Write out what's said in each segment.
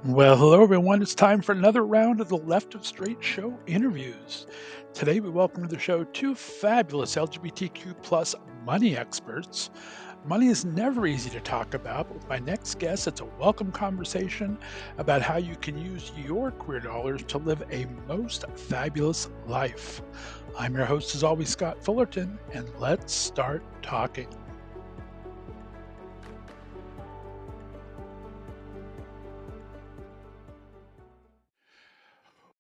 Well, hello everyone. It's time for another round of the Left of Straight Show interviews. Today we welcome to the show two fabulous LGBTQ plus money experts. Money is never easy to talk about, but with my next guest, it's a welcome conversation about how you can use your queer dollars to live a most fabulous life. I'm your host, as always, Scott Fullerton, and let's start talking.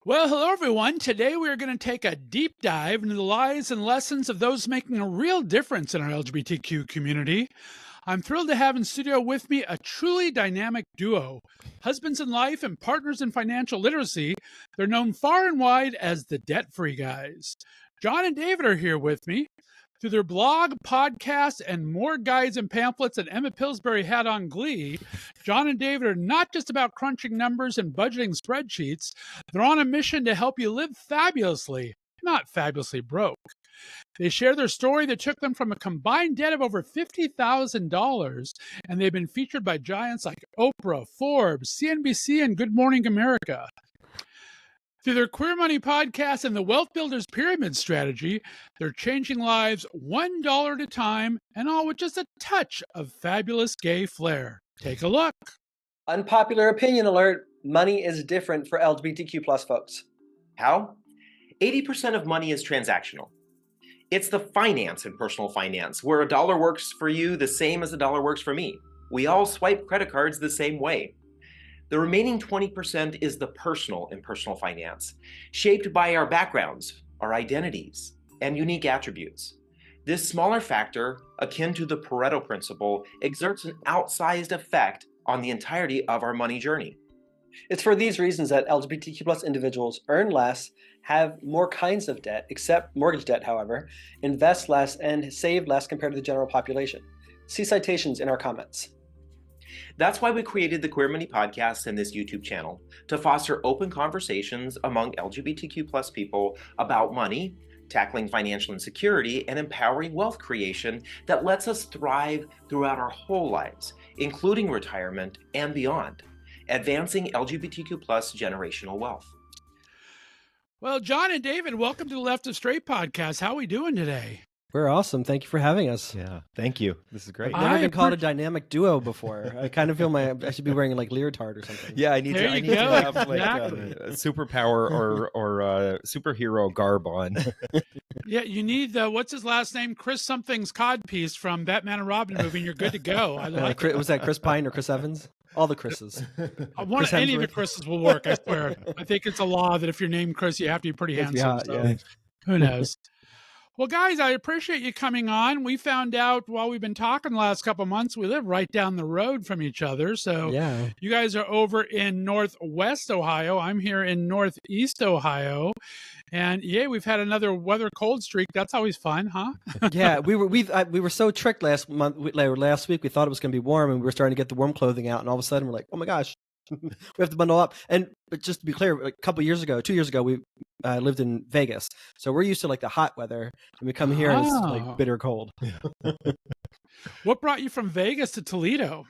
Well, hello everyone. Today we are going to take a deep dive into the lives and lessons of those making a real difference in our LGBTQ community. I'm thrilled to have in studio with me a truly dynamic duo, husbands in life and partners in financial literacy. They're known far and wide as the Debt-Free Guys. John and David are here with me. Through their blog, podcast, and more guides and pamphlets that Emma Pillsbury had on Glee, John and David are not just about crunching numbers and budgeting spreadsheets. They're on a mission to help you live fabulously, not fabulously broke. They share their story that took them from a combined debt of over $50,000, and they've been featured by giants like Oprah, Forbes, CNBC, and Good Morning America. Through their Queer Money podcast and the Wealth Builders Pyramid Strategy, they're changing lives $1 at a time, and all with just a touch of fabulous gay flair. Take a look. Unpopular opinion alert, money is different for LGBTQ plus folks. How? 80% of money is transactional. It's the finance in personal finance, where a dollar works for you the same as a dollar works for me. We all swipe credit cards the same way. The remaining 20% is the personal in personal finance, shaped by our backgrounds, our identities, and unique attributes. This smaller factor, akin to the Pareto principle, exerts an outsized effect on the entirety of our money journey. It's for these reasons that LGBTQ plus individuals earn less, have more kinds of debt, except mortgage debt, however, invest less, and save less compared to the general population. See citations in our comments. That's why we created the Queer Money podcast and this YouTube channel, to foster open conversations among LGBTQ plus people about money, tackling financial insecurity, and empowering wealth creation that lets us thrive throughout our whole lives, including retirement and beyond, advancing LGBTQ plus generational wealth. Well, John and David, welcome to the Left of Straight podcast. How are we doing today? We're awesome. Thank you for having us. Yeah, thank you. This is great. I've never been called a dynamic duo before. I kind of feel I should be wearing like leotard or something. Yeah, I need to have like Exactly. a superpower or superhero garb on. Yeah, you need what's his last name? Chris something's codpiece from Batman and Robin movie, and you're good to go. I like it. Was that Chris Pine or Chris Evans? All the Chris's. Any of the Chris's will work, I swear. I think it's a law that if you're named Chris, you have to be pretty handsome. So who knows? Well, guys, I appreciate you coming on. We found out while we've been talking the last couple of months, we live right down the road from each other. So yeah. You guys are over in Northwest Ohio. I'm here in Northeast Ohio. And yeah, we've had another weather cold streak. That's always fun, huh? Yeah, we were so tricked last week. We thought it was going to be warm, and we were starting to get the warm clothing out, and all of a sudden we're like, oh my gosh, we have to bundle up. But just to be clear, a couple years ago, 2 years ago, we lived in Vegas, so we're used to like the hot weather, and we come here and it's like bitter cold. What brought you from Vegas to Toledo?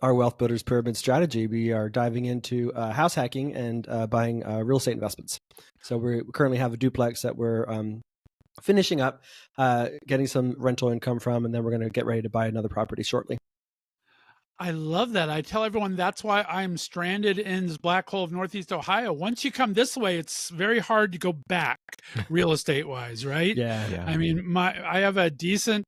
Our Wealth Builders Pyramid Strategy. We are diving into house hacking and buying real estate investments. So we currently have a duplex that we're finishing up, getting some rental income from, and then we're going to get ready to buy another property shortly. I love that. I tell everyone that's why I'm stranded in this black hole of Northeast Ohio. Once you come this way, it's very hard to go back real estate wise, right? Yeah. I mean, I have a decent,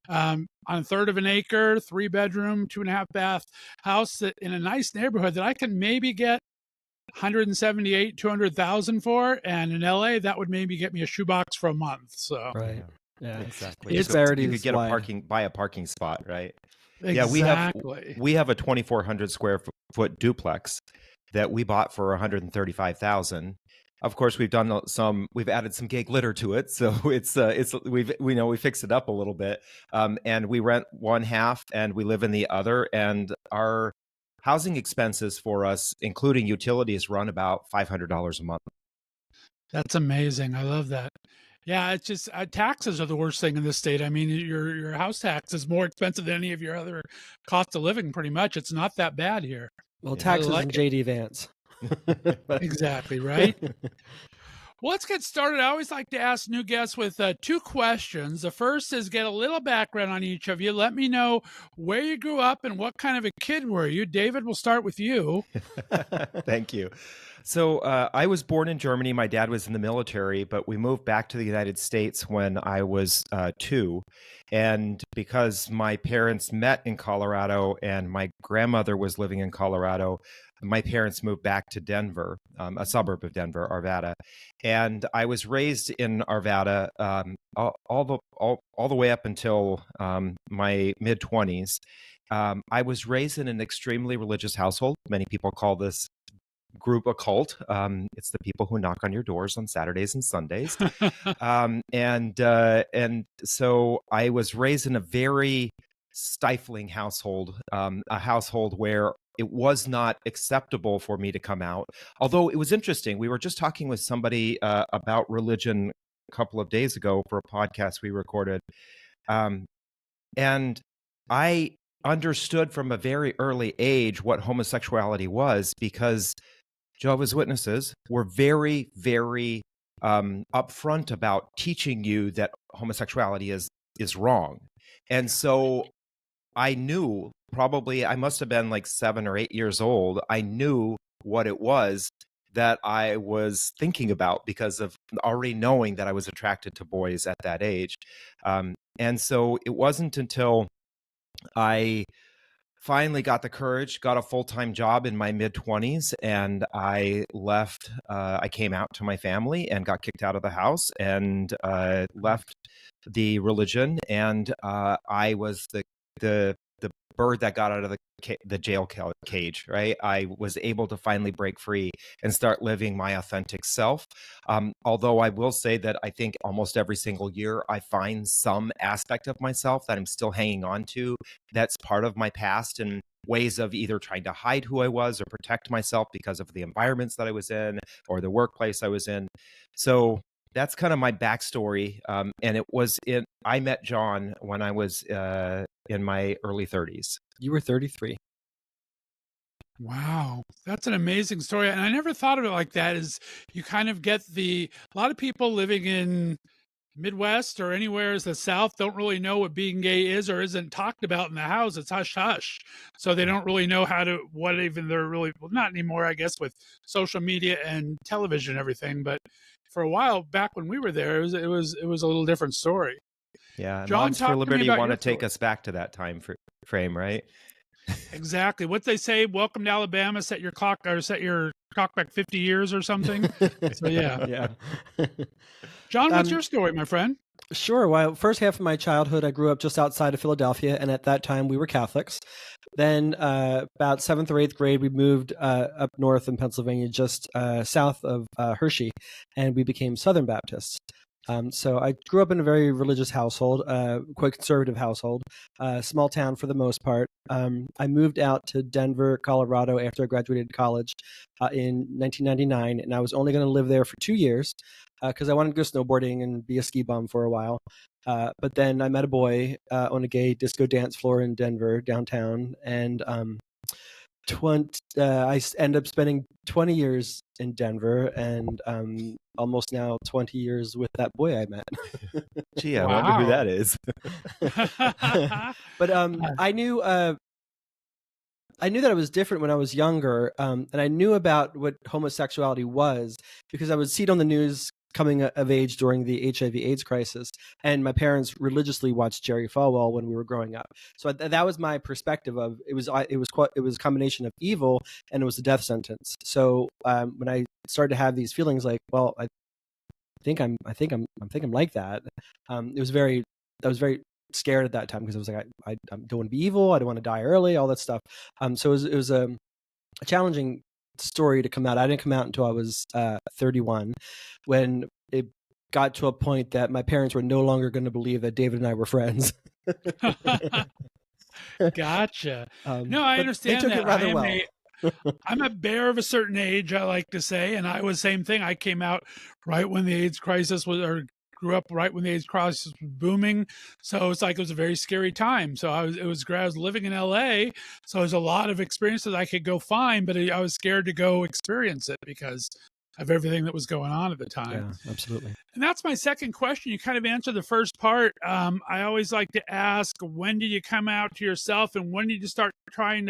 on a third of an acre, 3-bedroom, 2.5 bath house in a nice neighborhood that I can maybe get 178, 200,000 for. And in LA, that would maybe get me a shoebox for a month. So, right. Yeah, exactly. You could get buy a parking spot, right? Exactly. Yeah, we have a 2,400 square foot duplex that we bought for $135,000. Of course, we've added some gay glitter to it, so we fixed it up a little bit, and we rent one half and we live in the other, and our housing expenses for us, including utilities, run about $500 a month. That's amazing. I love that. Yeah, it's just taxes are the worst thing in this state. I mean, your house tax is more expensive than any of your other cost of living, pretty much. It's not that bad here. Well, Yeah. taxes like and it. JD Vance. Exactly, right? Well, let's get started. I always like to ask new guests with 2 questions. The first is get a little background on each of you. Let me know where you grew up and what kind of a kid were you. David, we'll start with you. Thank you. So I was born in Germany. My dad was in the military, but we moved back to the United States when I was 2. And because my parents met in Colorado and my grandmother was living in Colorado, my parents moved back to Denver, a suburb of Denver, Arvada. And I was raised in Arvada all the way up until my mid 20s. I was raised in an extremely religious household. Many people call this group a cult. It's the people who knock on your doors on Saturdays and Sundays. And so I was raised in a very stifling household, a household where it was not acceptable for me to come out. Although it was interesting. We were just talking with somebody about religion a couple of days ago for a podcast we recorded. And I understood from a very early age what homosexuality was, because Jehovah's Witnesses were very, very upfront about teaching you that homosexuality is wrong. And so I knew, probably I must have been like 7 or 8 years old. I knew what it was that I was thinking about because of already knowing that I was attracted to boys at that age. And so it wasn't until I finally got the courage, got a full-time job in my mid-20s, and I left. I came out to my family and got kicked out of the house and left the religion. And I was the bird that got out of the jail cage, right? I was able to finally break free and start living my authentic self. Although I will say that I think almost every single year I find some aspect of myself that I'm still hanging on to, that's part of my past, and ways of either trying to hide who I was or protect myself because of the environments that I was in or the workplace I was in. So that's kind of my backstory. And I met John when I was in my early 30s. You were 33. Wow, that's an amazing story. And I never thought of it like that. Is you kind of get a lot of people living in Midwest or anywhere as the South don't really know what being gay is or isn't talked about in the house. It's hush hush. So they don't really know what even they're really, well, not anymore, I guess, with social media and television and everything. But for a while back when we were there, it was a little different story. Yeah, and John, Moms for talk to me Liberty about want your to take story. us back to that time frame, right? Exactly. What they say, welcome to Alabama, set your clock back 50 years or something. So yeah. Yeah. John, what's your story, my friend? Sure. Well, first half of my childhood, I grew up just outside of Philadelphia, and at that time we were Catholics. Then about 7th or 8th grade, we moved up north in Pennsylvania, just south of Hershey, and we became Southern Baptists. So I grew up in a very religious household, quite conservative household, small town for the most part. I moved out to Denver, Colorado after I graduated college in 1999, and I was only going to live there for 2 years because I wanted to go snowboarding and be a ski bum for a while. But then I met a boy on a gay disco dance floor in Denver, downtown, and I ended up spending 20 years in Denver and almost now 20 years with that boy I met. Gee, I wonder who that is. But I knew that I was different when I was younger, and I knew about what homosexuality was because I would see it on the news coming of age during the HIV/AIDS crisis, and my parents religiously watched Jerry Falwell when we were growing up. So that was my perspective of it was a combination of evil and it was a death sentence. So when I started to have these feelings like, well, I think I'm like that. I was very scared at that time because I was like, I don't want to be evil. I don't want to die early. All that stuff. So it was a challenging story to come out. I didn't come out until I was 31, when it got to a point that my parents were no longer going to believe that David and I were friends. Gotcha. No, I understand they took that. it rather well. I'm a bear of a certain age, I like to say, and I was same thing. I came out right when the AIDS crisis grew up right when the AIDS crisis was booming. So it's like it was a very scary time. So I was living in LA. So there's a lot of experiences I could go find, but I was scared to go experience it because of everything that was going on at the time. Yeah, absolutely. And that's my second question. You kind of answered the first part. I always like to ask, when did you come out to yourself, and when did you start finding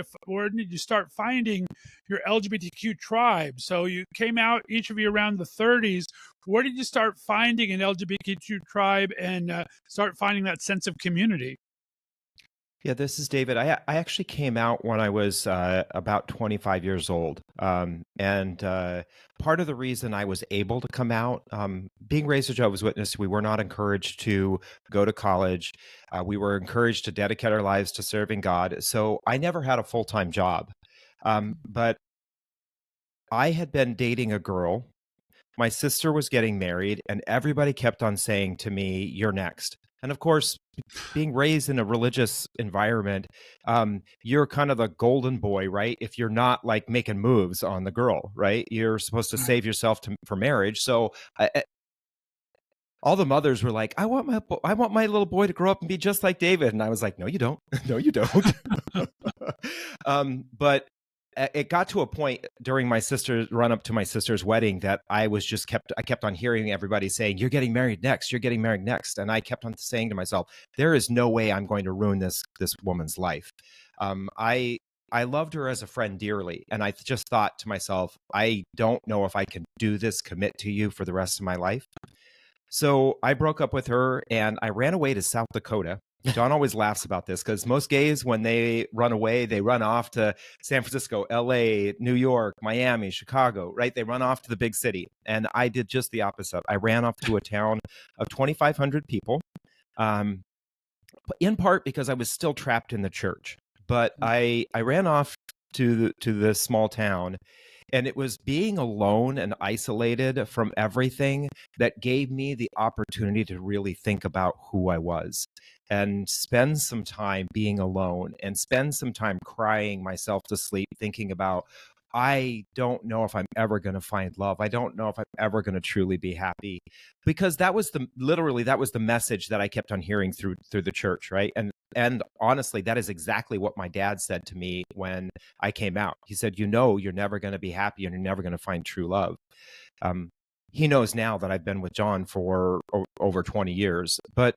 your LGBTQ tribe? So you came out, each of you, around the 30s. Where did you start finding an LGBTQ tribe and start finding that sense of community? Yeah, this is David. I actually came out when I was about 25 years old. And part of the reason I was able to come out, being raised a Jehovah's Witness, we were not encouraged to go to college. We were encouraged to dedicate our lives to serving God. So I never had a full-time job. But I had been dating a girl. My sister was getting married, and everybody kept on saying to me, "You're next." And of course, being raised in a religious environment, you're kind of the golden boy, right? If you're not like making moves on the girl, right? You're supposed to save yourself for marriage. So all the mothers were like, I want my little boy to grow up and be just like David. And I was like, no, you don't. No, you don't. But it got to a point during my sister's run up to my sister's wedding that I kept on hearing everybody saying, "You're getting married next. You're getting married next." And I kept on saying to myself, there is no way I'm going to ruin this woman's life. I loved her as a friend dearly. And I just thought to myself, I don't know if I can do this, commit to you for the rest of my life. So I broke up with her and I ran away to South Dakota. John always laughs about this because most gays, when they run away, they run off to San Francisco, LA, New York, Miami, Chicago, right? They run off to the big city. And I did just the opposite. I ran off to a town of 2,500 people, in part because I was still trapped in the church. But I ran off to this small town. And it was being alone and isolated from everything that gave me the opportunity to really think about who I was and spend some time being alone and spend some time crying myself to sleep, thinking about, I don't know if I'm ever going to find love. I don't know if I'm ever going to truly be happy, because that was the message that I kept on hearing through the church. Right. And honestly, that is exactly what my dad said to me when I came out. He said, you're never going to be happy and you're never going to find true love. He knows now that I've been with John for over 20 years. But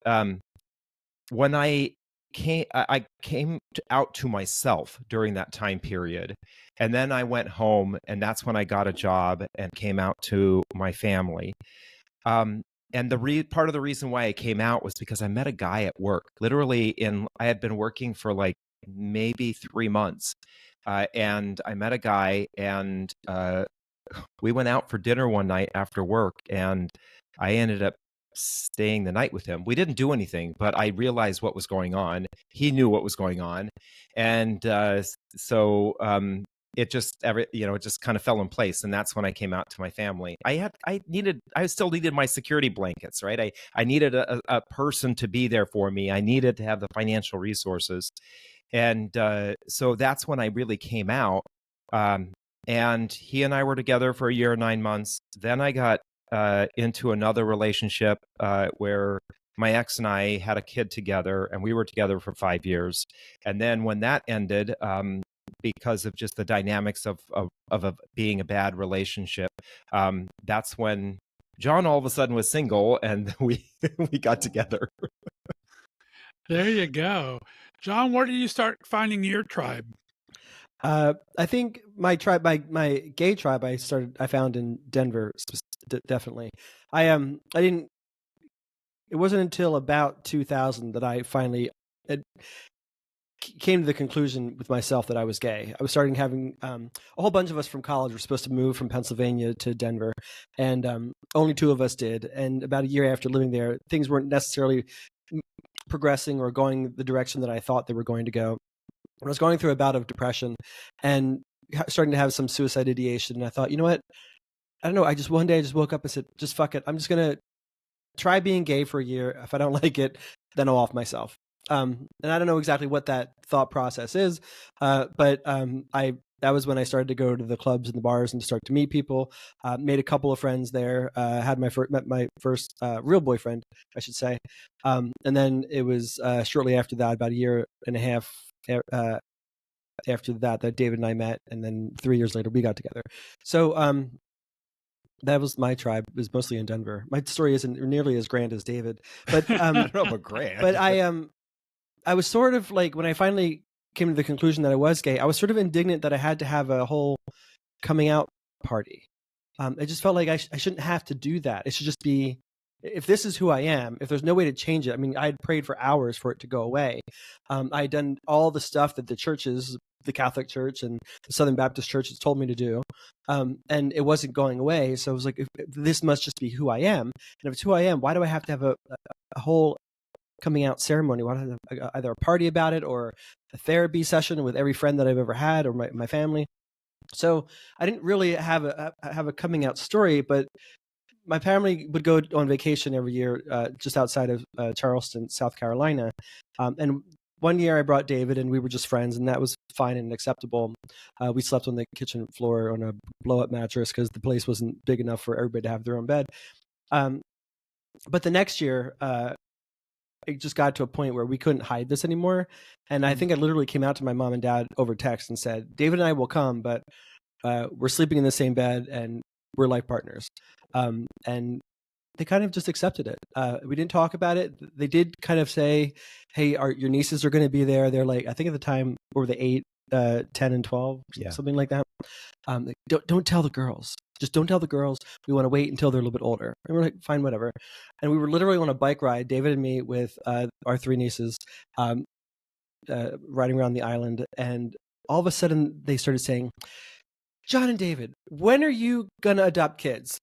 when I came out to myself during that time period. And then I went home, and that's when I got a job and came out to my family. And part of the reason why I came out was because I met a guy at work. Literally, I had been working for like maybe 3 months, and I met a guy, and we went out for dinner one night after work, and I ended up staying the night with him. We didn't do anything, but I realized what was going on. He knew what was going on, and so it just it just kind of fell in place. And that's when I came out to my family. I still needed my security blankets, right? I needed a person to be there for me. I needed to have the financial resources. And so that's when I really came out. And he and I were together for a year and 9 months. Then I got into another relationship where my ex and I had a kid together, and we were together for 5 years. And then when that ended, because of just the dynamics of being a bad relationship, that's when John all of a sudden was single, and we got together. There you go. John, where did you start finding your tribe? I think my tribe, my gay tribe, I found in Denver, definitely. I didn't. It wasn't until about 2000 that I finally came to the conclusion with myself that I was gay. I was starting having a whole bunch of us from college were supposed to move from Pennsylvania to Denver, and only 2 of us did. And about a year after living there, things weren't necessarily progressing or going the direction that I thought they were going to go. I was going through a bout of depression and starting to have some suicide ideation. And I thought, you know what? I don't know. One day I just woke up and said, just fuck it. I'm just going to try being gay for a year. If I don't like it, then I'll off myself. And I don't know exactly what that thought process is. But I that was when I started to go to the clubs and the bars and to start to meet people. Made a couple of friends there. Had met my first real boyfriend, I should say. And then it was shortly after that, about a year and a half after that David and I met, and then 3 years later we got together. So that was my tribe. It was mostly in Denver. My story isn't nearly as grand as David, but I don't know about grand. but I was sort of like, when I finally came to the conclusion that I was gay, I was sort of indignant that I had to have a whole coming out party. I just felt like I shouldn't have to do that. It should just be, if this is who I am, if there's no way to change it. I mean, I had prayed for hours for it to go away. I had done all the stuff that the churches, the Catholic Church and the Southern Baptist Church has told me to do. And it wasn't going away. So I was like, if this must just be who I am. And if it's who I am, why do I have to have a whole coming out ceremony? Why do I have either a party about it or a therapy session with every friend that I've ever had or my family? So I didn't really have a coming out story, but my family would go on vacation every year just outside of Charleston, South Carolina. And one year I brought David, and we were just friends, and that was fine and acceptable. We slept on the kitchen floor on a blow-up mattress because the place wasn't big enough for everybody to have their own bed. But the next year, it just got to a point where we couldn't hide this anymore. And I think I literally came out to my mom and dad over text and said, David and I will come, but we're sleeping in the same bed and we're life partners. And they kind of just accepted it. We didn't talk about it. They did kind of say, hey, your nieces are going to be there. They're like, I think at the time, were they 8, 10 and 12, something like that. Don't tell the girls. Just don't tell the girls. We want to wait until they're a little bit older. And we're like, fine, whatever. And we were literally on a bike ride, David and me, with our 3 nieces, riding around the island. And all of a sudden, they started saying, John and David, when are you going to adopt kids?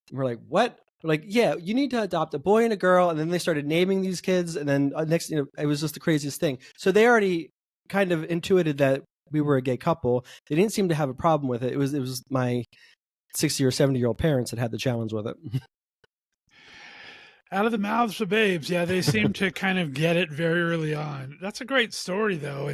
And we're like, what? We're like, yeah, you need to adopt a boy and a girl. And then they started naming these kids. And then next, it was just the craziest thing. So they already kind of intuited that we were a gay couple. They didn't seem to have a problem with it. It was my 60 or 70-year-old parents that had the challenge with it. Out of the mouths of babes. Yeah, they seem to kind of get it very early on. That's a great story, though.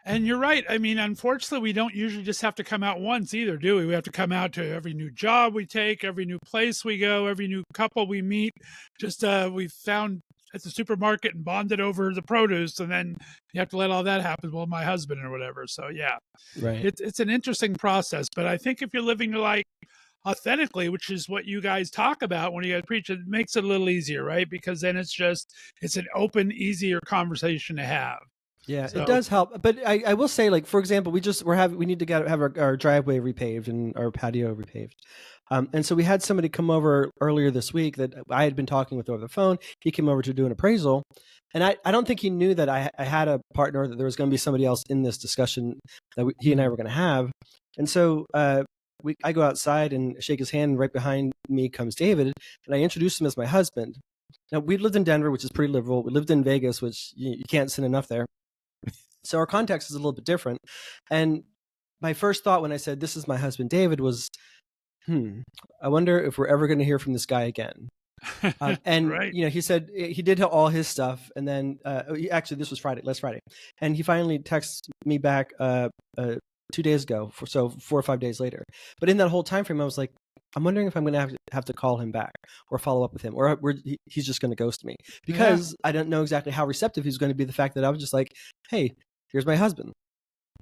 And you're right. I mean, unfortunately, we don't usually just have to come out once either, do we? We have to come out to every new job we take, every new place we go, every new couple we meet. Just we found at the supermarket and bonded over the produce, and then you have to let all that happen. Well, my husband or whatever. So yeah, right. It's an interesting process. But I think if you're living your life authentically, which is what you guys talk about when you guys preach, it makes it a little easier, right? Because then it's an open, easier conversation to have. Yeah, so it does help. But I will say, like, for example, we need to have our driveway repaved and our patio repaved. And so we had somebody come over earlier this week that I had been talking with over the phone. He came over to do an appraisal. And I don't think he knew that I had a partner, that there was going to be somebody else in this discussion that he and I were going to have. And so I go outside and shake his hand, and right behind me comes David, and I introduced him as my husband. Now, we lived in Denver, which is pretty liberal. We lived in Vegas, which you can't sin enough there. So our context is a little bit different. And my first thought when I said, this is my husband, David, was, I wonder if we're ever going to hear from this guy again. And, right. He said he did all his stuff. And then actually, this was last Friday. And he finally texted me back 2 days ago, so 4 or 5 days later. But in that whole time frame, I was like, I'm wondering if I'm going to have to call him back or follow up with him, or he's just going to ghost me, because I don't know exactly how receptive he's going to be. The fact that I was just like, hey, here's my husband.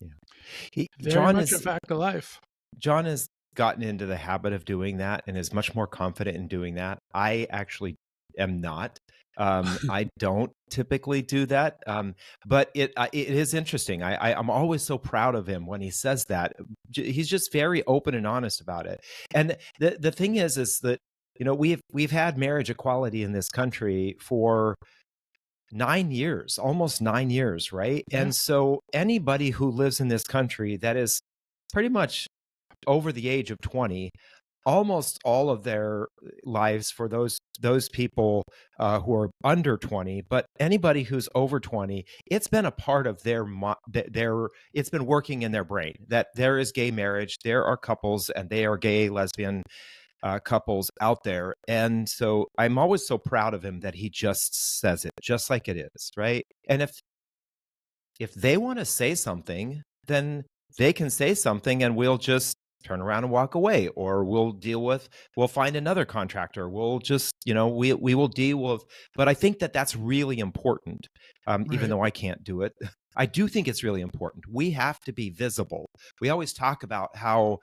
Yeah, Very much a fact of life. John has gotten into the habit of doing that and is much more confident in doing that. I actually am not. I don't typically do that, but it is interesting. I'm always so proud of him when he says that. He's just very open and honest about it. And the thing is that we've had marriage equality in this country for 9 years, almost 9 years, right? Yeah. And so anybody who lives in this country that is pretty much over the age of 20, almost all of their lives, for those people who are under 20, but anybody who's over 20, it's been a part of it's been working in their brain that there is gay marriage, there are couples, and they are gay, lesbian couples out there. And so I'm always so proud of him that he just says it just like it is, right? And if they want to say something, then they can say something and we'll just turn around and walk away, or we'll find another contractor. We'll just, we will deal with, but I think that that's really important. Even though I can't do it, I do think it's really important. We have to be visible. We always talk about how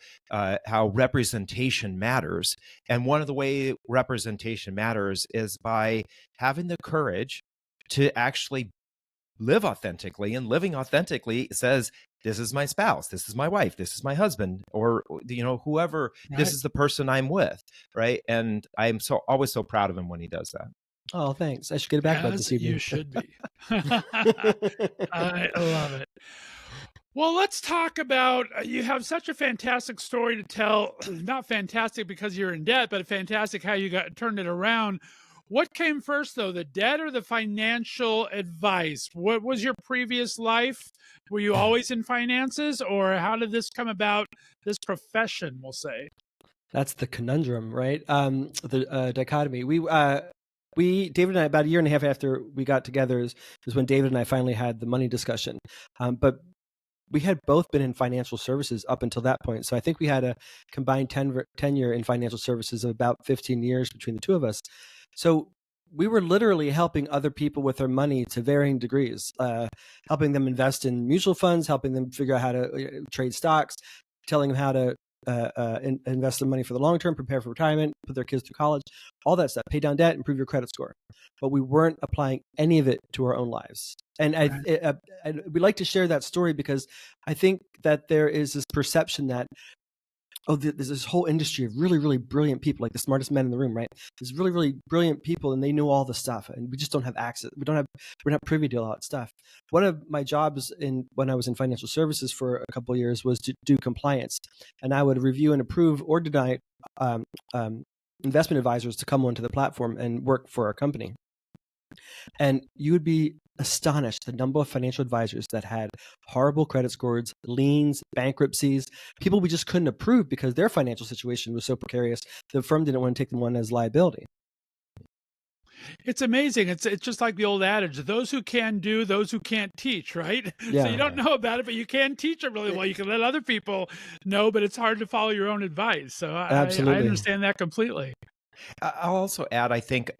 representation matters. And one of the way representation matters is by having the courage to actually live authentically, and living authentically says, this is my spouse, this is my wife, this is my husband, or whoever, this is the person I'm with, right? And I'm always so proud of him when he does that. Oh, thanks. I should get it back this evening. You should be. I love it. Well, let's talk about, you have such a fantastic story to tell. Not fantastic because you're in debt, but fantastic how you turned it around. What came first, though, the debt or the financial advice? What was your previous life? Were you always in finances, or how did this come about, this profession, we'll say? That's the conundrum, right? The dichotomy. David and I, about a year and a half after we got together is when David and I finally had the money discussion. But we had both been in financial services up until that point. So I think we had a combined tenure in financial services of about 15 years between the two of us. So we were literally helping other people with their money to varying degrees, helping them invest in mutual funds, helping them figure out how to trade stocks, telling them how to invest their money for the long term, prepare for retirement, put their kids through college, all that stuff, pay down debt, improve your credit score. But we weren't applying any of it to our own lives. And we like to share that story because I think that there is this perception that, there's this whole industry of really, really brilliant people, like the smartest men in the room, right? There's really, really brilliant people, and they know all the stuff, and we just don't have access. We're not privy to all that stuff. One of my jobs when I was in financial services for a couple of years was to do compliance, and I would review and approve or deny investment advisors to come onto the platform and work for our company. And you would be astonished the number of financial advisors that had horrible credit scores, liens, bankruptcies, people we just couldn't approve because their financial situation was so precarious. The firm didn't want to take them on as liability. It's amazing. It's just like the old adage, those who can do, those who can't teach, right? Yeah. So you don't know about it, but you can teach it really well. You can let other people know, but it's hard to follow your own advice. So I understand that completely. I'll also add, I think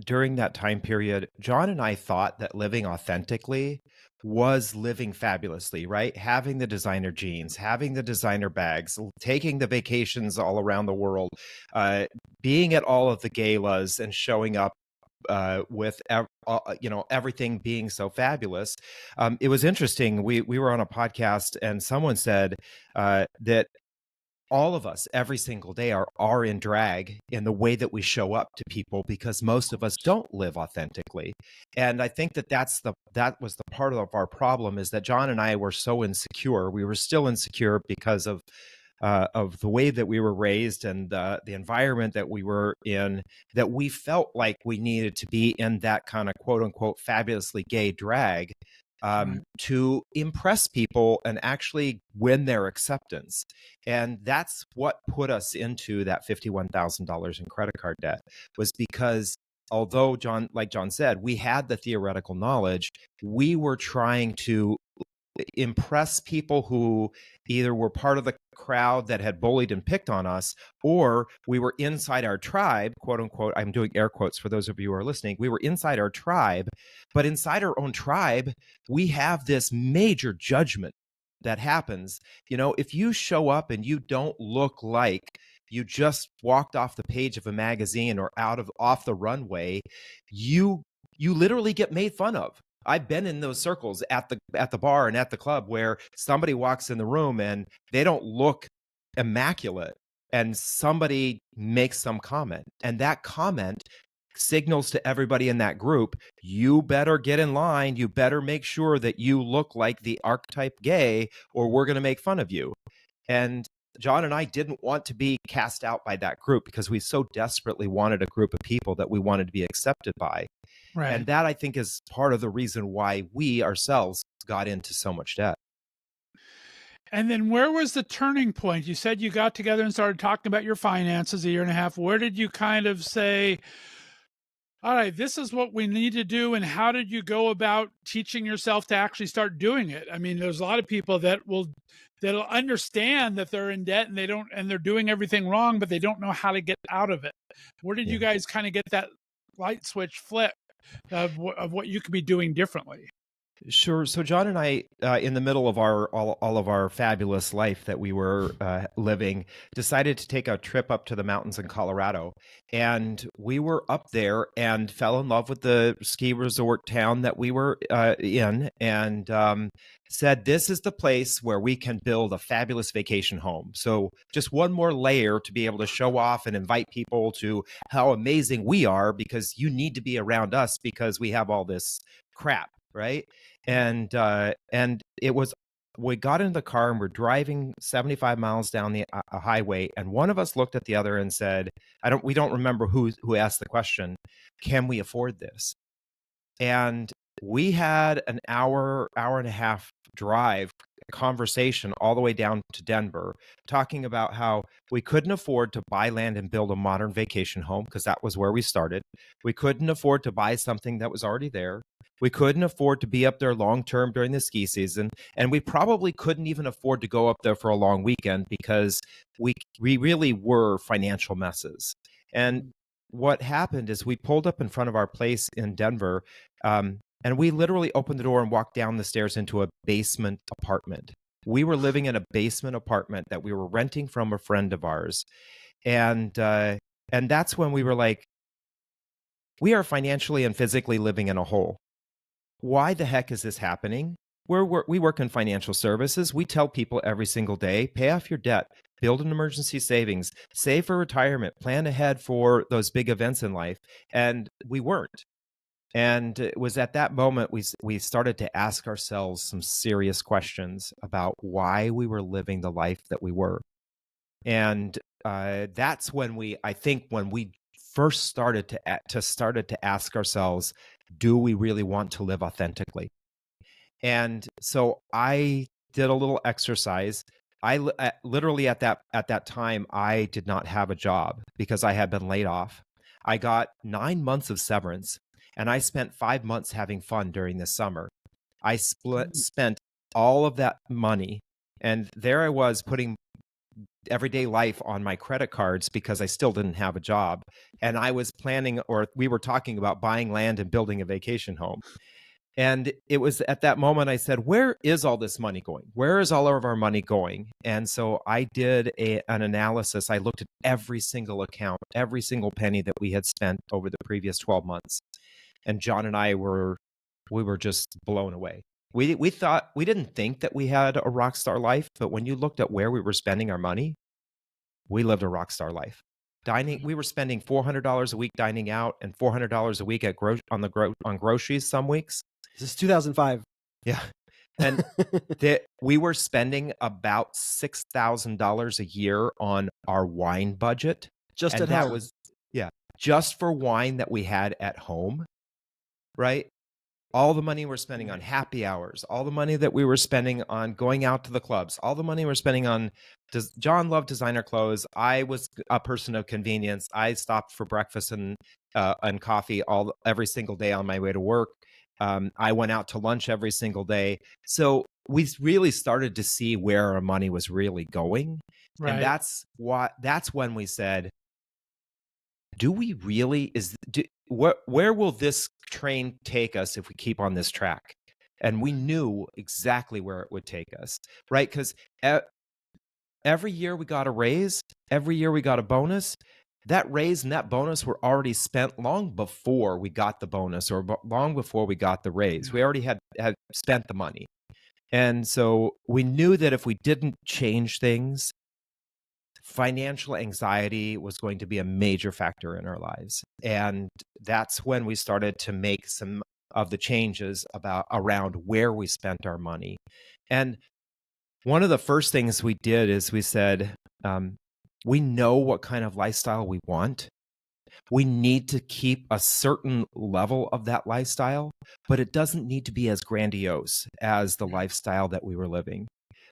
during that time period, John and I thought that living authentically was living fabulously, right? Having the designer jeans, having the designer bags, taking the vacations all around the world, being at all of the galas and showing up with everything being so fabulous. It was interesting. We were on a podcast and someone said that all of us every single day are in drag in the way that we show up to people, because most of us don't live authentically. And I think that was the part of our problem, is that John and I were so insecure. We were still insecure because of the way that we were raised and the environment that we were in, that we felt like we needed to be in that kind of quote unquote fabulously gay drag to impress people and actually win their acceptance. And that's what put us into that $51,000 in credit card debt, was because although like John said, we had the theoretical knowledge, we were trying to impress people who either were part of the crowd that had bullied and picked on us, or we were inside our tribe, quote unquote. I'm doing air quotes for those of you who are listening. We were inside our tribe, but inside our own tribe, we have this major judgment that happens. If you show up and you don't look like you just walked off the page of a magazine or off the runway, you literally get made fun of. I've been in those circles at the bar and at the club where somebody walks in the room and they don't look immaculate, and somebody makes some comment, and that comment signals to everybody in that group, you better get in line, you better make sure that you look like the archetype gay, or we're going to make fun of you. And John and I didn't want to be cast out by that group, because we so desperately wanted a group of people that we wanted to be accepted by. Right. And that, I think, is part of the reason why we ourselves got into so much debt. And then where was the turning point? You said you got together and started talking about your finances a year and a half. Where did you kind of say, all right, this is what we need to do. And how did you go about teaching yourself to actually start doing it? I mean, there's a lot of people that'll understand that they're in debt and they're doing everything wrong, but they don't know how to get out of it. Where did you guys kind of get that light switch flip of what you could be doing differently? Sure. So John and I, in the middle of all of our fabulous life that we were living, decided to take a trip up to the mountains in Colorado, and we were up there and fell in love with the ski resort town that we were in, and said, "This is the place where we can build a fabulous vacation home." So just one more layer to be able to show off and invite people to how amazing we are, because you need to be around us because we have all this crap, right? And it was, we got into the car and we're driving 75 miles down the highway, and one of us looked at the other and said, we don't remember who asked the question, "Can we afford this?" And we had an hour and a half drive conversation all the way down to Denver, talking about how we couldn't afford to buy land and build a modern vacation home because that was where we started. We couldn't afford to buy something that was already there. We couldn't afford to be up there long term during the ski season, and we probably couldn't even afford to go up there for a long weekend because we really were financial messes. And what happened is we pulled up in front of our place in Denver, and we literally opened the door and walked down the stairs into a basement apartment. We were living in a basement apartment that we were renting from a friend of ours, and that's when we were like, we are financially and physically living in a hole. Why the heck is this happening? We work in financial services. We tell people every single day, pay off your debt, build an emergency savings, save for retirement, plan ahead for those big events in life. And we weren't. And it was at that moment we started to ask ourselves some serious questions about why we were living the life that we were. And that's when we first started to ask ourselves, do we really want to live authentically? And so I did a little exercise. Literally at that time, I did not have a job because I had been laid off. I got 9 months of severance, and I spent 5 months having fun during the summer. I spent all of that money, and there I was putting everyday life on my credit cards because I still didn't have a job. And I was planning, or we were talking about buying land and building a vacation home. And it was at that moment I said, where is all this money going? Where is all of our money going? And so I did an analysis. I looked at every single account, every single penny that we had spent over the previous 12 months. And John and I were just blown away. We didn't think that we had a rock star life, but when you looked at where we were spending our money, we lived a rock star life. We were spending $400 a week dining out and $400 a week on groceries some weeks. This is 2005. Yeah. And we were spending about $6,000 a year on our wine budget. Just and at that home. was, just for wine that we had at home, right? All the money we're spending on happy hours, all the money that we were spending on going out to the clubs, all the money we're spending on. John loved designer clothes. I was a person of convenience. I stopped for breakfast and coffee every single day on my way to work. I went out to lunch every single day. So we really started to see where our money was really going. Right. And that's when we said, do we really, where will this train take us if we keep on this track? And we knew exactly where it would take us, right? Because every year we got a raise, every year we got a bonus. That raise and that bonus were already spent long before we got the bonus or long before we got the raise. We already had spent the money. And so we knew that if we didn't change things, financial anxiety was going to be a major factor in our lives. And that's when we started to make some of the changes around where we spent our money. And one of the first things we did is we said, we know what kind of lifestyle we want. We need to keep a certain level of that lifestyle, but it doesn't need to be as grandiose as the lifestyle that we were living.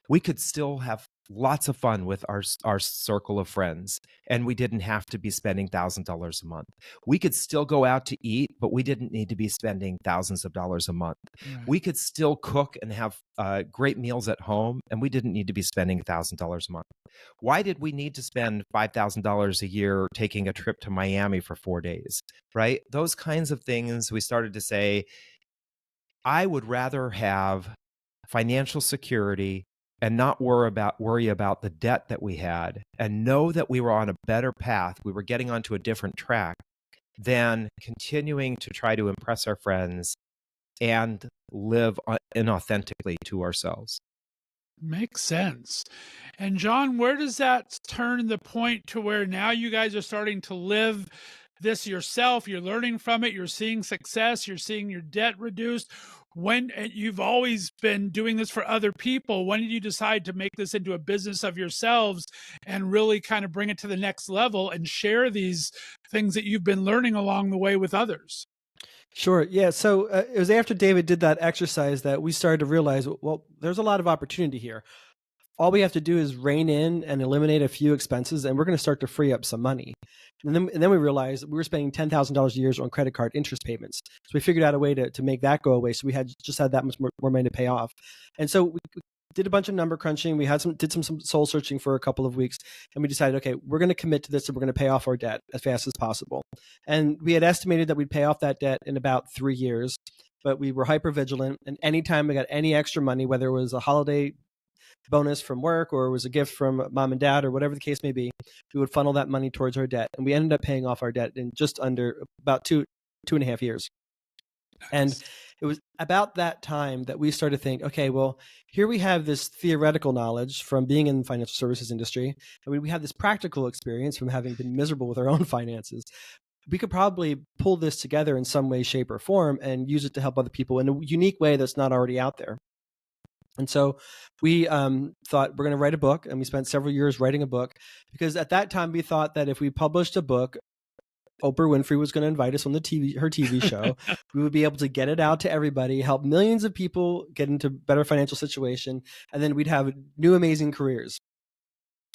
We could still have lots of fun with our circle of friends, and we didn't have to be spending $1,000 a month. We could still go out to eat, but we didn't need to be spending thousands of dollars a month. Right. We could still cook and have great meals at home, and we didn't need to be spending $1,000 a month. Why did we need to spend $5,000 a year taking a trip to Miami for 4 days, right? Those kinds of things, we started to say, I would rather have financial security and not worry about the debt that we had, and know that we were on a better path, we were getting onto a different track, than continuing to try to impress our friends and live inauthentically to ourselves. Makes sense. And John, where does that turn the point to where now you guys are starting to live this yourself? You're learning from it. You're seeing success. You're seeing your debt reduced. When you've always been doing this for other people, when did you decide to make this into a business of yourselves and really kind of bring it to the next level and share these things that you've been learning along the way with others? Sure. Yeah. So it was after David did that exercise that we started to realize, well, there's a lot of opportunity here. All we have to do is rein in and eliminate a few expenses, and we're going to start to free up some money. And then we realized we were spending $10,000 a year on credit card interest payments. So we figured out a way to make that go away. So we had that much more money to pay off. And so we did a bunch of number crunching. We did some soul searching for a couple of weeks, and we decided, okay, we're going to commit to this, and we're going to pay off our debt as fast as possible. And we had estimated that we'd pay off that debt in about 3 years, but we were hyper vigilant. And anytime we got any extra money, whether it was a holiday bonus from work or it was a gift from mom and dad or whatever the case may be, we would funnel that money towards our debt. And we ended up paying off our debt in just under about two and a half years. Nice. And it was about that time that we started to think, okay, well, here we have this theoretical knowledge from being in the financial services industry. I mean, we have this practical experience from having been miserable with our own finances. We could probably pull this together in some way, shape, or form and use it to help other people in a unique way that's not already out there. And so we thought we're going to write a book, and we spent several years writing a book, because at that time we thought that if we published a book, Oprah Winfrey was going to invite us on her TV show. We would be able to get it out to everybody, help millions of people get into better financial situation, and then we'd have new amazing careers.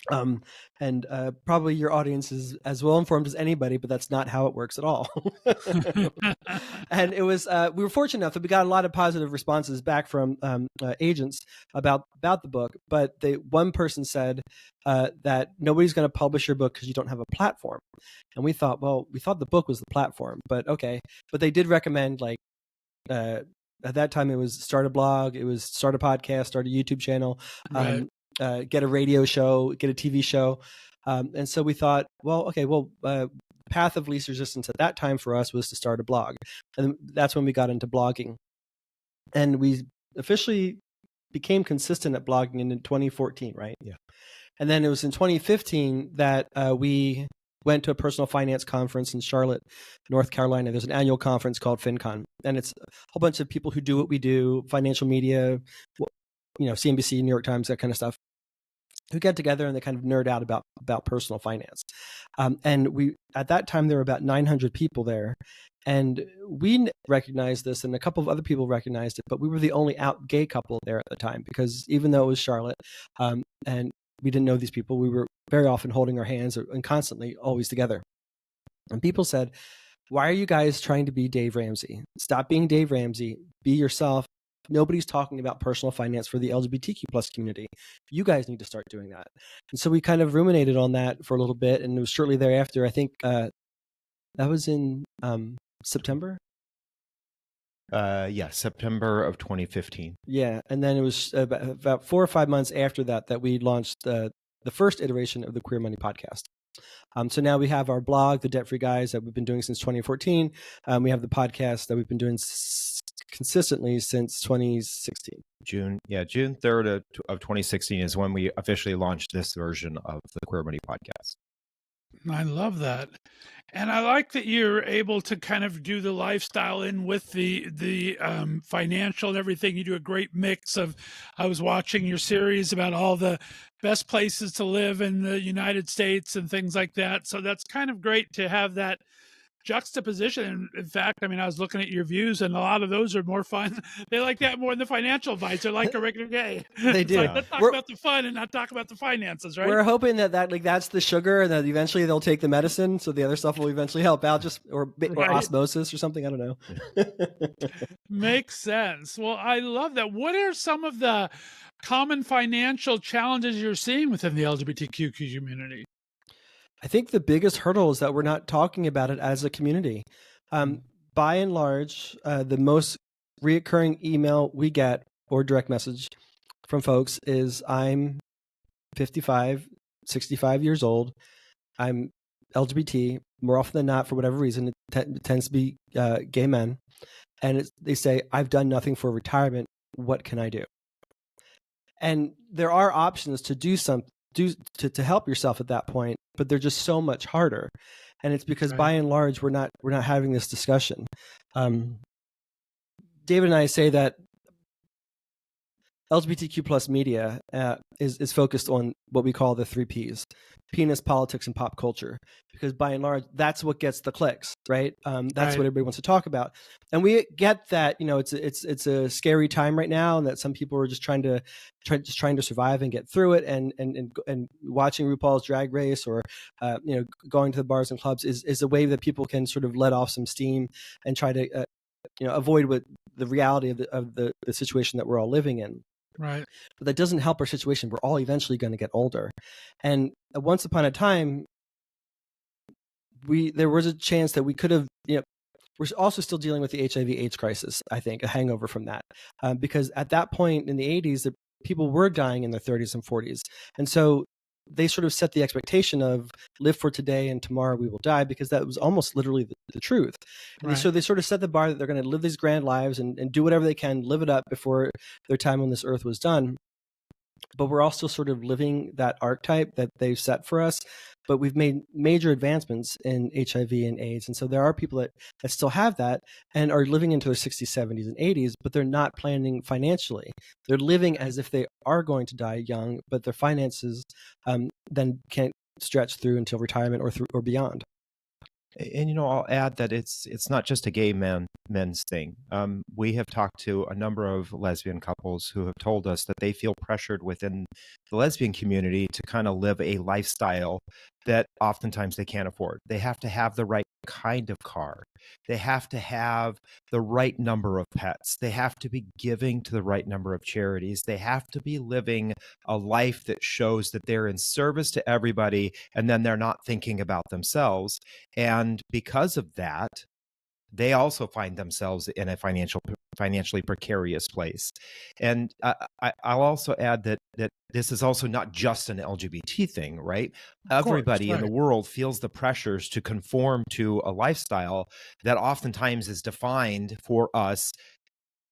And probably your audience is as well informed as anybody, but that's not how it works at all. And it was we were fortunate enough that we got a lot of positive responses back from agents about the book. But one person said that nobody's going to publish your book because you don't have a platform. And we thought the book was the platform, but okay. But they did recommend, like, at that time it was start a blog, it was start a podcast, start a YouTube channel. Right. Get a radio show, get a TV show. And so we thought, path of least resistance at that time for us was to start a blog. And that's when we got into blogging. And we officially became consistent at blogging in 2014, right? Yeah. And then it was in 2015 that we went to a personal finance conference in Charlotte, North Carolina. There's an annual conference called FinCon. And it's a whole bunch of people who do what we do, financial media, CNBC, New York Times, that kind of stuff, who get together and they kind of nerd out about personal finance. And we, at that time, there were about 900 people there. And we recognized this, and a couple of other people recognized it, but we were the only out gay couple there at the time, because even though it was Charlotte, and we didn't know these people, we were very often holding our hands and constantly always together. And people said, why are you guys trying to be Dave Ramsey? Stop being Dave Ramsey. Be yourself. Nobody's talking about personal finance for the LGBTQ plus community. You guys need to start doing that. And so we kind of ruminated on that for a little bit. And it was shortly thereafter, I think that was in September. September of 2015. Yeah. And then it was about 4 or 5 months after that we launched the first iteration of the Queer Money podcast. So now we have our blog, The Debt Free Guys, that we've been doing since 2014. We have the podcast that we've been doing consistently since 2016. June 3rd of 2016 is when we officially launched this version of the Queer Money podcast. I love that. And I like that you're able to kind of do the lifestyle in with the financial and everything. You do a great mix of, I was watching your series about all the best places to live in the United States and things like that. So that's kind of great to have that juxtaposition. In fact, I mean, I was looking at your views, and a lot of those are more fun. They like that more than the financial advice. They're like a regular gay. They It's do. like, let's talk about the fun and not talk about the finances, right? We're hoping that's the sugar, and that eventually they'll take the medicine, so the other stuff will eventually help out, or Right. osmosis or something. I don't know. Makes sense. Well, I love that. What are some of the common financial challenges you're seeing within the LGBTQ community? I think the biggest hurdle is that we're not talking about it as a community. By and large, the most reoccurring email we get or direct message from folks is, I'm 55, 65 years old. I'm LGBT. More often than not, for whatever reason, it tends to be gay men. And they say, I've done nothing for retirement. What can I do? And there are options to to help yourself at that point, but they're just so much harder. And it's because by and large, we're not having this discussion. David and I say that LGBTQ plus media is focused on what we call the 3 Ps: penis, politics, and pop culture, because by and large, that's what gets the clicks, right? That's what everybody wants to talk about. And we get that, it's a scary time right now, and that some people are just trying to survive and get through it, and watching RuPaul's Drag Race, or going to the bars and clubs is a way that people can sort of let off some steam and try to avoid what the reality of the situation that we're all living in. Right. But that doesn't help our situation. We're all eventually going to get older. And once upon a time, there was a chance that we could have, we're also still dealing with the HIV/AIDS crisis, I think, a hangover from that. Because at that point in the 80s, the people were dying in their 30s and 40s. And so they sort of set the expectation of live for today and tomorrow we will die, because that was almost literally the truth. And so they sort of set the bar that they're going to live these grand lives and do whatever they can, live it up before their time on this earth was done. But we're all still sort of living that archetype that they've set for us. But we've made major advancements in HIV and AIDS. And so there are people that still have that and are living into their 60s, 70s, and 80s, but they're not planning financially. They're living as if they are going to die young, but their finances then can't stretch through until retirement or beyond. And I'll add that it's not just a gay men's thing. We have talked to a number of lesbian couples who have told us that they feel pressured within the lesbian community to kind of live a lifestyle that oftentimes they can't afford. They have to have the right kind of car. They have to have the right number of pets. They have to be giving to the right number of charities. They have to be living a life that shows that they're in service to everybody, and then they're not thinking about themselves. And because of that, they also find themselves in a financially precarious place. And I'll also add that this is also not just an LGBT thing, right? Everybody in the world feels the pressures to conform to a lifestyle that oftentimes is defined for us,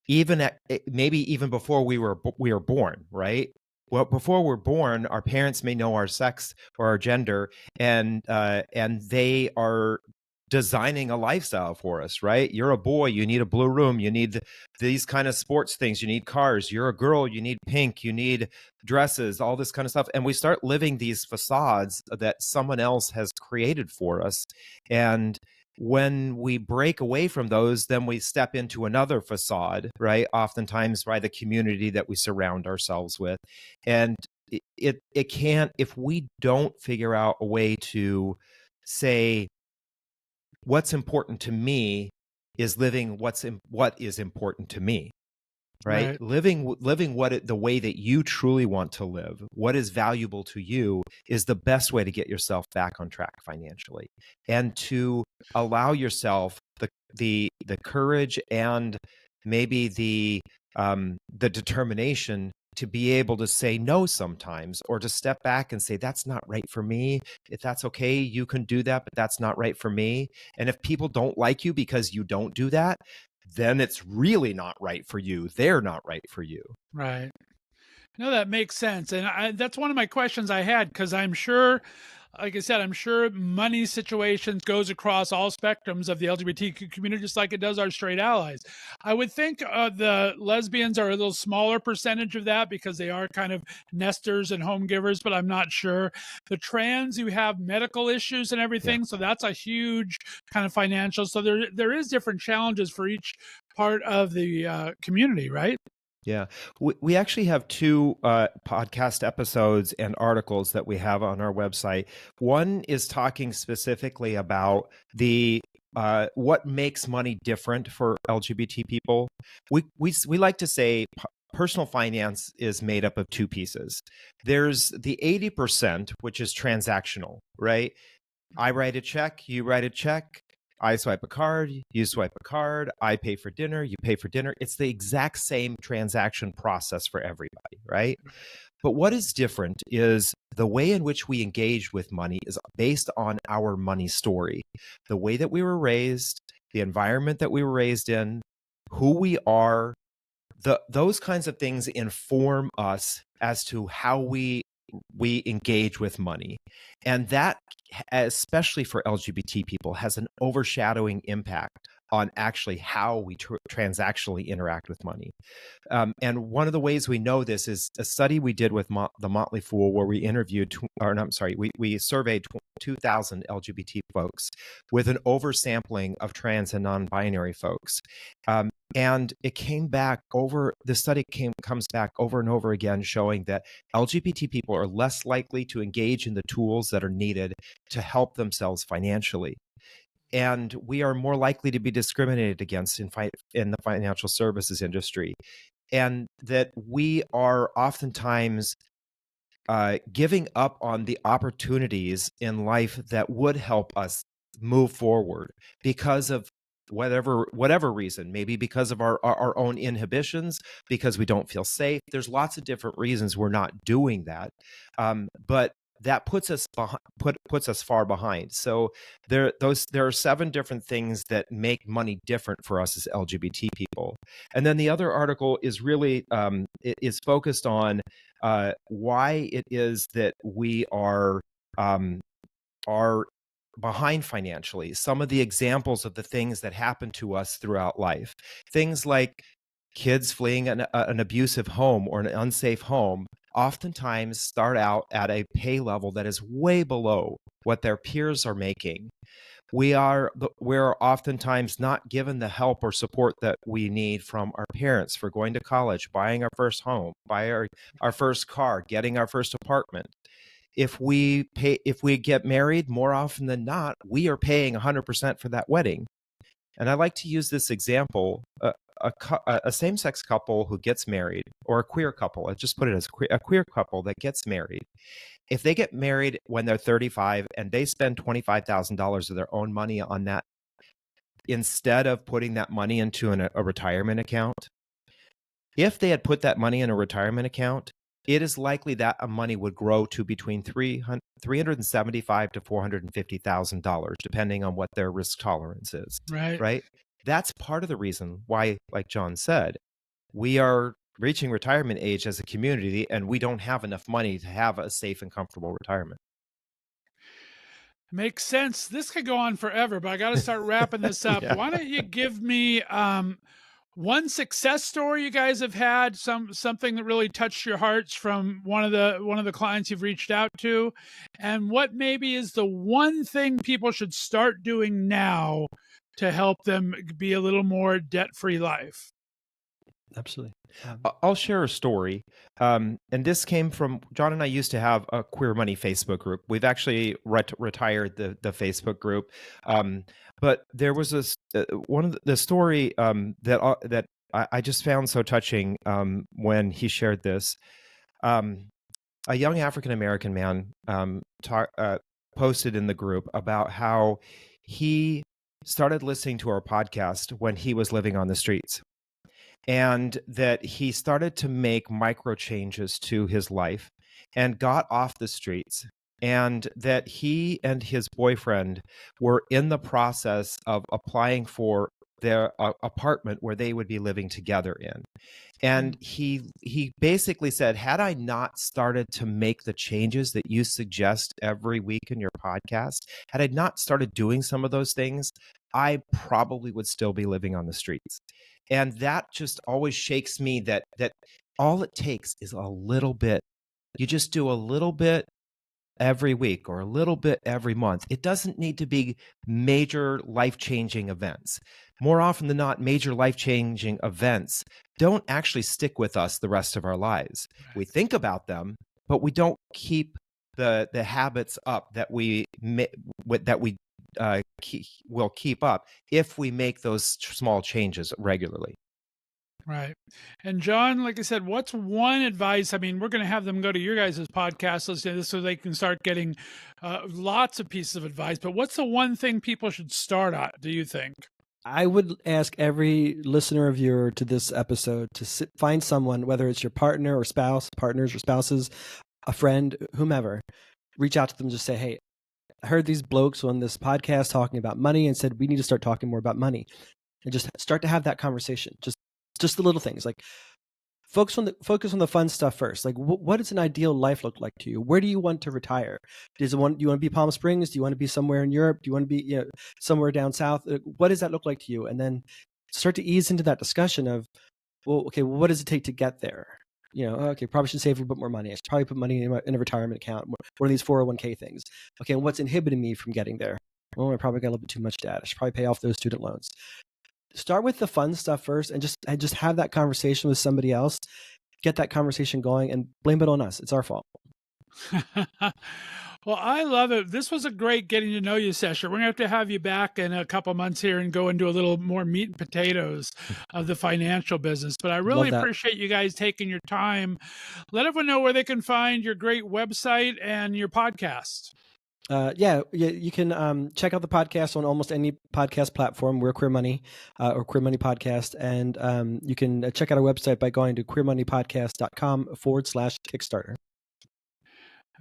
maybe even before we were born, right? Well, before we're born, our parents may know our sex or our gender, and they are designing a lifestyle for us, right? You're a boy, you need a blue room, you need these kind of sports things, you need cars. You're a girl, you need pink, you need dresses, all this kind of stuff. And we start living these facades that someone else has created for us. And when we break away from those, then we step into another facade, right? Oftentimes by the community that we surround ourselves with. And it can't, if we don't figure out a way to say, what's important to me is living what is important to me, right? Living the way that you truly want to live, what is valuable to you, is the best way to get yourself back on track financially, and to allow yourself the courage and maybe the determination to be able to say no sometimes, or to step back and say, that's not right for me. If that's okay, you can do that, but that's not right for me. And if people don't like you because you don't do that, then it's really not right for you. They're not right for you. Right. No, that makes sense. And that's one of my questions I had, because I'm sure like I said, I'm sure money situations goes across all spectrums of the LGBTQ community, just like it does our straight allies. I would think the lesbians are a little smaller percentage of that because they are kind of nesters and home givers, but I'm not sure. The trans, you have medical issues and everything, so that's a huge kind of financial. So there is different challenges for each part of the community, right? Yeah, we actually have two podcast episodes and articles that we have on our website. One is talking specifically about the what makes money different for LGBT people. We like to say personal finance is made up of two pieces. There's the 80%, which is transactional, right? I write a check, you write a check. I swipe a card, you swipe a card, I pay for dinner, you pay for dinner. It's the exact same transaction process for everybody, right? But what is different is the way in which we engage with money is based on our money story. The way that we were raised, the environment that we were raised in, who we are, those kinds of things inform us as to how we engage with money. And that, especially for LGBT people, has an overshadowing impact on actually how we transactionally interact with money. And one of the ways we know this is a study we did with the Motley Fool, where we interviewed, we surveyed 2,000 LGBT folks with an oversampling of trans and non-binary folks. And it came back the study comes back over and over again, showing that LGBT people are less likely to engage in the tools that are needed to help themselves financially. And we are more likely to be discriminated against in the financial services industry. And that we are oftentimes giving up on the opportunities in life that would help us move forward because of whatever reason, maybe because of our own inhibitions, because we don't feel safe. There's lots of different reasons we're not doing that. But that puts us far behind. So there are 7 different things that make money different for us as LGBT people. And then the other article is really is focused on why it is that we are behind financially. Some of the examples of the things that happen to us throughout life, things like kids fleeing an abusive home or an unsafe home, oftentimes start out at a pay level that is way below what their peers are making. We're oftentimes not given the help or support that we need from our parents for going to college, buying our first home, buying our first car, getting our first apartment. If we get married, more often than not, we are paying 100% for that wedding. And I like to use this example: a same-sex couple who gets married, or a queer couple. I just put it as a queer couple that gets married. If they get married when they're 35 and they spend $25,000 of their own money on that, instead of putting that money into a retirement account, if they had put that money in a retirement account, it is likely that money would grow to between $375,000 to $450,000, depending on what their risk tolerance is. Right? That's part of the reason why, like John said, we are reaching retirement age as a community, and we don't have enough money to have a safe and comfortable retirement. Makes sense. This could go on forever, but I got to start wrapping this up. Yeah. Why don't you give me one success story you guys have had, something that really touched your hearts from one of the clients you've reached out to, and what maybe is the one thing people should start doing now to help them be a little more debt-free life? Absolutely. I'll share a story. And this came from John and I used to have a Queer Money Facebook group. We've actually retired the Facebook group. But there was one of the story that I just found so touching when he shared this. A young African-American man posted in the group about how he started listening to our podcast when he was living on the streets, and that he started to make micro changes to his life and got off the streets, and that he and his boyfriend were in the process of applying for their apartment where they would be living together in. And he basically said, had I not started to make the changes that you suggest every week in your podcast, had I not started doing some of those things, I probably would still be living on the streets. And that just always shakes me that all it takes is a little bit. You just do a little bit every week or a little bit every month. It doesn't need to be major life-changing events. More often than not, major life-changing events don't actually stick with us the rest of our lives. We think about them, but we don't keep the habits up that we will keep up if we make those small changes regularly. Right. And John, like I said, what's one advice? I mean, we're going to have them go to your guys' podcast, listen to this so they can start getting lots of pieces of advice. But what's the one thing people should start at, do you think? I would ask every listener or viewer to this episode to find someone, whether it's your partner or spouse, partners or spouses, a friend, whomever, reach out to them and just say, hey, I heard these blokes on this podcast talking about money and said we need to start talking more about money, and just start to have that conversation. Just the little things, like focus on the fun stuff first. Like what does an ideal life look like to you? Where do you want to retire? Do you want to be Palm Springs? Do you want to be somewhere in Europe? Do you want to be somewhere down south? What does that look like to you? And then start to ease into that discussion of, well, what does it take to get there? Okay, probably should save a bit more money. I should probably put money in a retirement account. One of these 401k things. Okay, and what's inhibiting me from getting there? Well, I probably got a little bit too much debt. I should probably pay off those student loans. Start with the fun stuff first, and just have that conversation with somebody else. Get that conversation going, and blame it on us. It's our fault. Well, I love it. This was a great getting to know you session. We're going to have you back in a couple months here and go into a little more meat and potatoes of the financial business. But I really appreciate you guys taking your time. Let everyone know where they can find your great website and your podcast. You can check out the podcast on almost any podcast platform. We're Queer Money or Queer Money Podcast. And you can check out our website by going to queermoneypodcast.com/Kickstarter.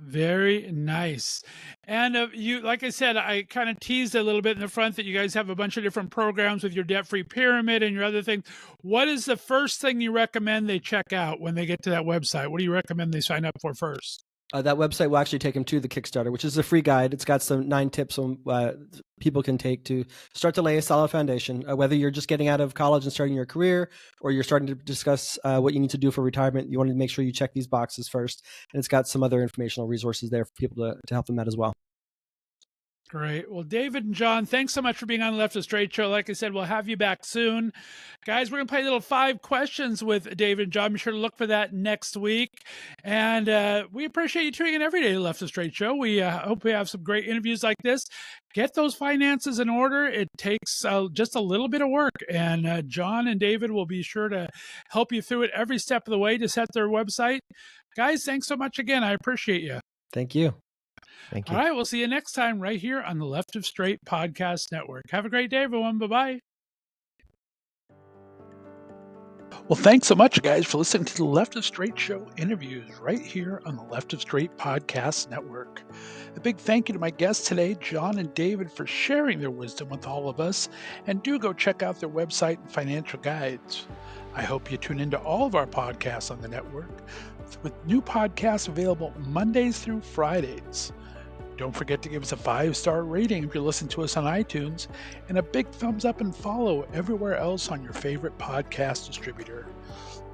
Very nice. And you, like I said, I kind of teased a little bit in the front that you guys have a bunch of different programs with your debt-free pyramid and your other things. What is the first thing you recommend they check out when they get to that website? What do you recommend they sign up for first? That website will actually take them to the Kickstarter, which is a free guide. It's got some 9 tips on people can take to start to lay a solid foundation, whether you're just getting out of college and starting your career, or you're starting to discuss what you need to do for retirement. You want to make sure you check these boxes first. And it's got some other informational resources there for people to help them out as well. Great. Well, David and John, thanks so much for being on the Left of Straight Show. Like I said, we'll have you back soon. Guys, we're going to play a little 5 questions with David and John. Be sure to look for that next week. And we appreciate you tuning in every day to the Left of Straight Show. We hope we have some great interviews like this. Get those finances in order. It takes just a little bit of work. And John and David will be sure to help you through it every step of the way to set their website. Guys, thanks so much again. I appreciate you. Thank you. Thank you. All right, we'll see you next time right here on the Left of Straight Podcast Network. Have a great day, everyone. Bye-bye. Well, thanks so much, guys, for listening to the Left of Straight Show interviews right here on the Left of Straight Podcast Network. A big thank you to my guests today, John and David, for sharing their wisdom with all of us. And do go check out their website and financial guides. I hope you tune into all of our podcasts on the network, with new podcasts available Mondays through Fridays. Don't forget to give us a 5-star rating if you listen to us on iTunes, and a big thumbs up and follow everywhere else on your favorite podcast distributor.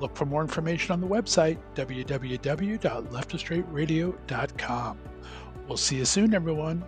Look for more information on the website, www.leftofstraightradio.com. We'll see you soon, everyone.